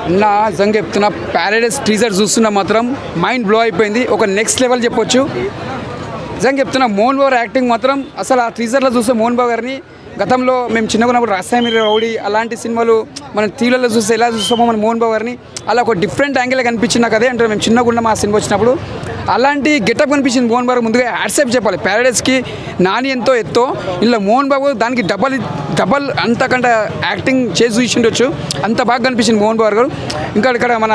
అన్న నిజంగా చెప్తున్నా, ప్యారడైస్ టీజర్ చూస్తున్నా మాత్రం మైండ్ బ్లో అయిపోయింది. ఒక నెక్స్ట్ లెవెల్ చెప్పొచ్చు. నిజంగా చెప్తున్నా, మోహన్ బాబు యాక్టింగ్ మాత్రం అసలు ఆ టీజర్లో చూస్తే మోహన్ బాబు గారిని గతంలో మేము చిన్నగా ఉన్నప్పుడు రాసామి రౌడీ అలాంటి సినిమాలు మనం టీవీలలో చూస్తే ఎలా చూస్తామో మన మోహన్ బాబు గారిని అలా ఒక డిఫరెంట్ యాంగిల్ కనిపించింది నాకు. అదే అంటే మేము చిన్నగా ఉన్న మా సినిమా వచ్చినప్పుడు అలాంటి గెటప్ కనిపించింది మోహన్ బాబు. ముందుగా యాడ్సెప్ చెప్పాలి, ప్యారడైస్కి నాని ఎంతో ఎత్తో ఇలా మోహన్ బాబు దానికి డబల్ అంతకంటే యాక్టింగ్ చేసి చూసిండొచ్చు. అంత బాగా కనిపించింది మోహన్ బాబు గారు. ఇంకా ఇక్కడ మన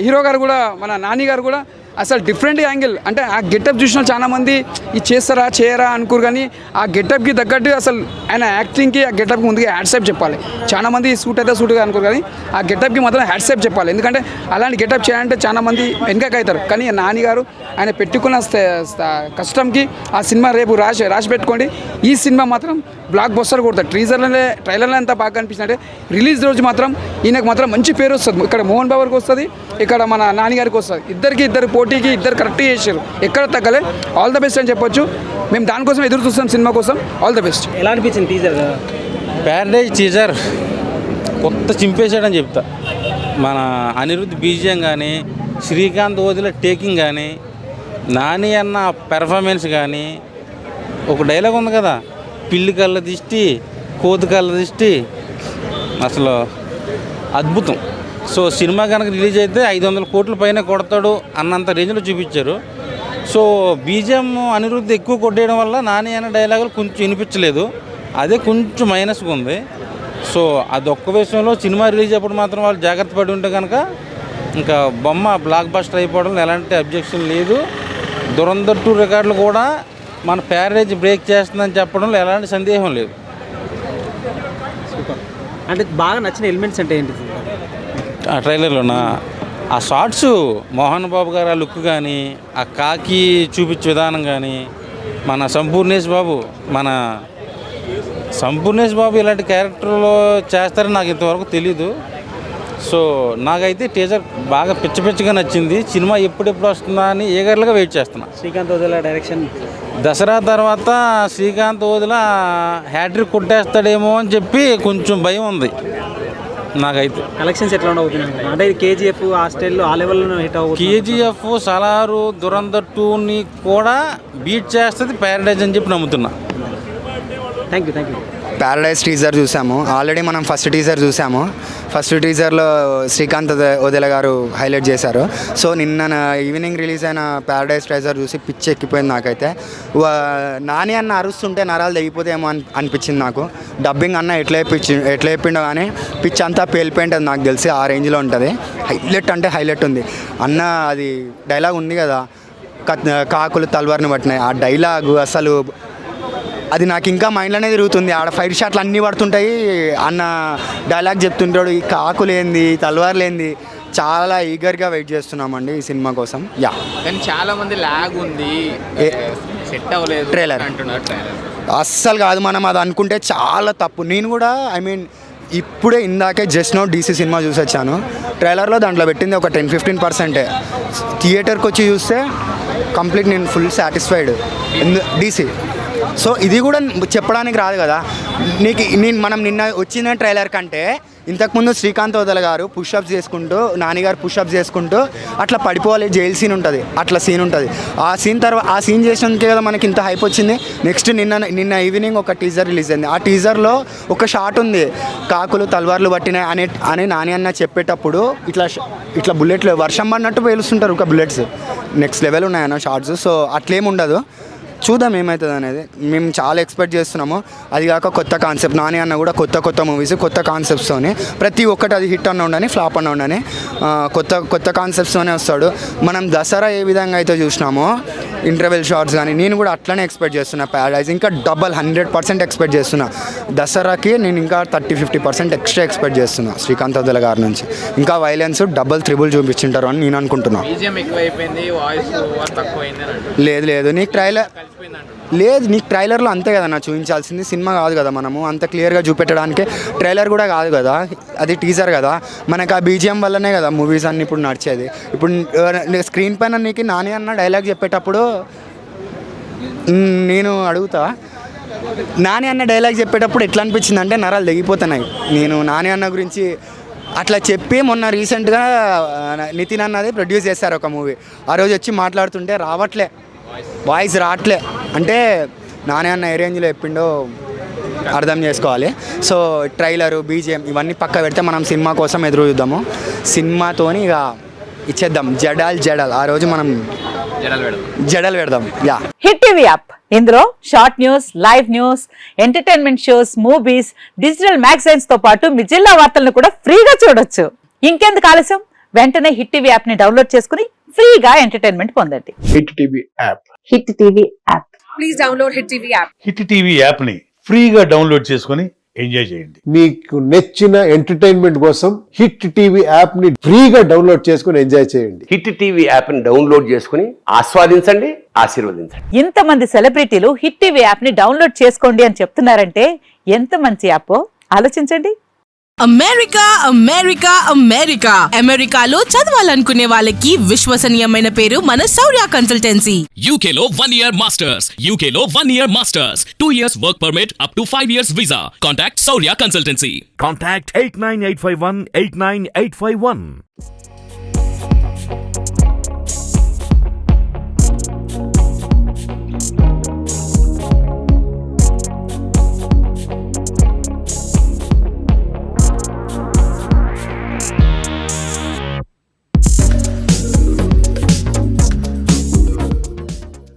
హీరో గారు కూడా, మన నాని గారు కూడా అసలు డిఫరెంట్ యాంగిల్. అంటే ఆ గెటప్ చూసిన చాలామంది ఇది చేస్తారా చేయరా అనుకోరు, కానీ ఆ గెటప్కి తగ్గట్టు అసలు ఆయన యాక్టింగ్కి ఆ గెటప్కి ముందుగా హ్యాట్సెప్ చెప్పాలి. చాలామంది సూట్ అయితే సూట్గా అనుకోరు, కానీ ఆ గెటప్కి మాత్రం హ్యాట్సెప్ చెప్పాలి. ఎందుకంటే అలాంటి గెటప్ చేయాలంటే చాలామంది వెనకకి అవుతారు. కానీ నాని గారు ఆయన పెట్టుకున్న కష్టంకి ఆ సినిమా రేపు రాసి పెట్టుకోండి. ఈ సినిమా మాత్రం బ్లాక్ బస్టర్ కొడతారు. ట్రైలర్లో ఎంత బాగా కనిపిస్తుంది అంటే రిలీజ్ రోజు మాత్రం ఈయనకు మాత్రం మంచి పేరు వస్తుంది. ఇక్కడ మోహన్ బాబుకి వస్తుంది, ఇక్కడ మన నాని గారికి వస్తుంది. ఇద్దరు పోటీకి ఇద్దరు కరెక్ట్ చేశారు, ఎక్కడ తగ్గలే. ఆల్ ద బెస్ట్ అని చెప్పొచ్చు. మేము దానికోసం ఎదురు చూస్తాం, సినిమా కోసం. All the best. ఎలా అనిపించింది టీజర్? ప్యారడైజ్ టీజర్ కొత్త చింపేశాడని చెప్తా. మన అనిరుద్ధ్ బీజియం కానీ, శ్రీకాంత్ ఓదిల టేకింగ్ కానీ, నాని అన్న పెర్ఫార్మెన్స్ కానీ, ఒక డైలాగ్ ఉంది కదా, పిల్లి కళ్ళ దిష్టి కోతి కళ్ళ దిష్టి, అసలు అద్భుతం. సో సినిమా కనుక రిలీజ్ అయితే 500 కోట్ల పైన కొడతాడు అన్నంత రేంజ్లో చూపించారు. సో బీజిఎం అనిరుద్ధ్ ఎక్కువ కొట్టేయడం వల్ల నాని అనే డైలాగులు కొంచెం వినిపించలేదు, అదే కొంచెం మైనస్గా ఉంది. సో అదొక్క విషయంలో సినిమా రిలీజ్ అప్పుడు మాత్రం వాళ్ళు జాగ్రత్త పడి ఉంటే కనుక ఇంకా బొమ్మ బ్లాక్ బస్టర్ అయిపోవడం ఎలాంటి అబ్జెక్షన్ లేదు. దురంధర్ 2 రికార్డులు కూడా మన ప్యారేజ్ బ్రేక్ చేస్తుందని చెప్పడంలో ఎలాంటి సందేహం లేదు. సూపర్. అంటే బాగా నచ్చిన ఎలిమెంట్స్ అంటే ఏంటి ఆ ట్రైలర్లోనా ఆ షార్ట్స్, మోహన్ బాబు గారు ఆ లుక్ కానీ, ఆ కాకి చూపించే విధానం కానీ, మన సంపూర్ణేష్ బాబు ఇలాంటి క్యారెక్టర్లో చేస్తారని నాకు ఇంతవరకు తెలీదు. సో నాకైతే టీజర్ బాగా పిచ్చగా నచ్చింది. సినిమా ఎప్పుడెప్పుడు వస్తుందా అని ఏగర్లుగా వెయిట్ చేస్తున్నా. శ్రీకాంత్ ఓదెల డైరెక్షన్. దసరా తర్వాత శ్రీకాంత్ ఓదెల హ్యాట్రిక్ కొట్టేస్తాడేమో అని చెప్పి కొంచెం భయం ఉంది నాకైతే. కలెక్షన్స్ ఎట్లా ఉండవుతున్నాయి అంటే కేజీఎఫ్ ఆ స్టైల్లో ఆ లెవెల్లో హిట్ అవుతుంది. కేజీఎఫ్, సలారు, దురంధర్ 2ని కూడా బీట్ చేస్తుంది ప్యారడైజ్ అని చెప్పి నమ్ముతున్నా. Thank you. ప్యారడైజ్ టీజర్ చూసాము ఆల్రెడీ. మనం ఫస్ట్ టీజర్ చూసాము. ఫస్ట్ టీజర్లో శ్రీకాంత్ ఓదెల గారు హైలైట్ చేశారు. సో నిన్న ఈవినింగ్ రిలీజ్ అయిన ప్యారడైజ్ టీజర్ చూసి పిచ్చి ఎక్కిపోయింది నాకైతే. నాని అన్న అరుస్తుంటే నరాలు తెగిపోతేమో అనిపించింది నాకు. డబ్బింగ్ అన్న ఎట్లా చెప్పిండో కానీ పిచ్ అంతా పేలిపోయింటుంది నాకు తెలిసి. ఆ రేంజ్లో ఉంటుంది. హైలైట్ అంటే హైలైట్ ఉంది అన్న. అది డైలాగ్ ఉంది కదా, కాకులు తల్వార్ని పట్టినాయి, ఆ డైలాగు అసలు అది నాకు ఇంకా మైండ్లోనే తిరుగుతుంది. ఆడ ఫైర్ షాట్లు అన్నీ పడుతుంటాయి, అన్న డైలాగ్ చెప్తుంటాడు. ఈ కాకులేంది తల్వార్లేంది, చాలా ఈగర్గా వెయిట్ చేస్తున్నామండి ఈ సినిమా కోసం. యా, కానీ చాలా మంది లాగ్ ఉంది, సెట్ అవ్వలేదు ట్రైలర్ అంటున్నారు. అస్సలు కాదు, మనం అది అనుకుంటే చాలా తప్పు. నేను కూడా ఇప్పుడే ఇందాకే జస్ట్ నో డీసీ సినిమా చూసి వచ్చాను. ట్రైలర్లో దాంట్లో పెట్టింది ఒక 10-15%. థియేటర్కి వచ్చి చూస్తే కంప్లీట్ నేను ఫుల్ సాటిస్ఫైడ్ డీసీ. సో ఇది కూడా చెప్పడానికి రాదు కదా నీకు. మనం నిన్న వచ్చిన ట్రైలర్ కంటే ఇంతకుముందు శ్రీకాంత్ ఓదెల గారు పుషప్స్ చేసుకుంటూ, నానిగారు పుషప్స్ చేసుకుంటూ అట్లా పడిపోవాలి జైలు సీన్ ఉంటుంది, అట్లా సీన్ ఉంటుంది. ఆ సీన్ చేసినందుకే కదా మనకి ఇంత హైప్ వచ్చింది. నెక్స్ట్ నిన్న ఈవినింగ్ ఒక టీజర్ రిలీజ్ అయింది. ఆ టీజర్లో ఒక షాట్ ఉంది, కాకులు తల్వార్లు పట్టినాయి అని నాని అన్న చెప్పేటప్పుడు ఇట్లా బుల్లెట్లు వర్షం పడినట్టు పేలుస్తుంటారు ఒక బుల్లెట్స్. నెక్స్ట్ లెవెల్ ఉన్నాయన్న షార్ట్స్. సో అట్లేం ఉండదు, చూద్దాం ఏమవుతుంది అనేది. మేము చాలా ఎక్స్పెక్ట్ చేస్తున్నాము. అది కాక కొత్త కాన్సెప్ట్, నాని అన్న కూడా కొత్త మూవీస్ కొత్త కాన్సెప్ట్స్తోనే, ప్రతి ఒక్కటి అది హిట్ అన్న ఉండని ఫ్లాప్ అన్న ఉండని కొత్త కాన్సెప్ట్స్తోనే వస్తాడు. మనం దసరా ఏ విధంగా అయితే చూసినామో ఇంటర్వెల్ షార్ట్స్ కానీ, నేను కూడా అట్లనే ఎక్స్పెక్ట్ చేస్తున్నా. ప్యారడైజ్ ఇంకా 100% ఎక్స్పెక్ట్ చేస్తున్నా. దసరాకి నేను ఇంకా 30-50% ఎక్స్ట్రా ఎక్స్పెక్ట్ చేస్తున్నా శ్రీకాంత్ ఓదెల గారి నుంచి. ఇంకా వైలెన్స్ డబుల్ చూపించుంటారు అని నేను అనుకుంటున్నాను. లేదు నీకు ట్రైలర్లో అంతే కదా నా చూపించాల్సింది. సినిమా కాదు కదా, మనము అంత క్లియర్గా చూపెట్టడానికి ట్రైలర్ కూడా కాదు కదా, అది టీజర్ కదా. మనకు ఆ బీజిఎం వల్లనే కదా మూవీస్ అన్నీ ఇప్పుడు నడిచేది. ఇప్పుడు స్క్రీన్ పైన నీకు నాని అన్న డైలాగ్ చెప్పేటప్పుడు నేను అడుగుతా, నాని అన్న డైలాగ్ చెప్పేటప్పుడు ఎట్లా అనిపించింది అంటే నరాలు తెగిపోతున్నాయి. నేను నాని అన్న గురించి అట్లా చెప్పి మొన్న రీసెంట్గా నితిన్ అన్నది ప్రొడ్యూస్ చేస్తారు ఒక మూవీ. ఆ రోజు వచ్చి మాట్లాడుతుంటే రావట్లే, వాయిస్ రావట్లే. అంటే నానే అన్న ఏ రేంజ్లో చెప్పిండో అర్థం చేసుకోవాలి. సో ట్రైలరు, బీజిఎం ఇవన్నీ పక్క పెడితే మనం సినిమా కోసం ఎదురు చూద్దాము. సినిమాతోని ఇక ఇచ్చేద్దాం జడాల్. ఆ రోజు మనం జడలు పెడదాం. యా హిట్ టీవీ యాప్, ఇందులో short news, live news, entertainment shows, movies, digital magazines తో పాటు మీ జిల్లా వార్తలను కూడా ఫ్రీగా చూడొచ్చు. ఇంకెందుకు ఆలస్యం, వెంటనే హిట్ టీవీ యాప్ ని డౌన్లోడ్ చేసుకుని ఫ్రీగా ఎంటర్టైన్మెంట్ పొందండి. Hit TV app. Hit TV app. Please download hit TV app. Hit TV యాప్ని ఫ్రీగా డౌన్లోడ్ చేసుకొని ఎంజాయ్ చేయండి. మీకు నచ్చిన ఎంటర్టైన్మెంట్ కోసం హిట్ టీవీ యాప్ ని ఫ్రీగా డౌన్లోడ్ చేసుకుని ఎంజాయ్ చేయండి. హిట్ టీవీ యాప్ ని డౌన్లోడ్ చేసుకుని ఆస్వాదించండి, ఆశీర్వదించండి. ఇంతమంది సెలబ్రిటీలు హిట్ టీవీ యాప్ ని డౌన్లోడ్ చేసుకోండి అని చెప్తున్నారంటే ఎంత మంచి యాప్ ఆలోచించండి. అమెరికా అమెరికాలో చదవాలనుకునే వాళ్ళకి విశ్వసనీయమైన పేరు మన శౌర్య కన్సల్టెన్సీ. UK లో 1 year masters, UK లో 1 year masters, 2 years work permit up to 5 years visa. Contact Saurya Consultancy. Contact 89851 89851.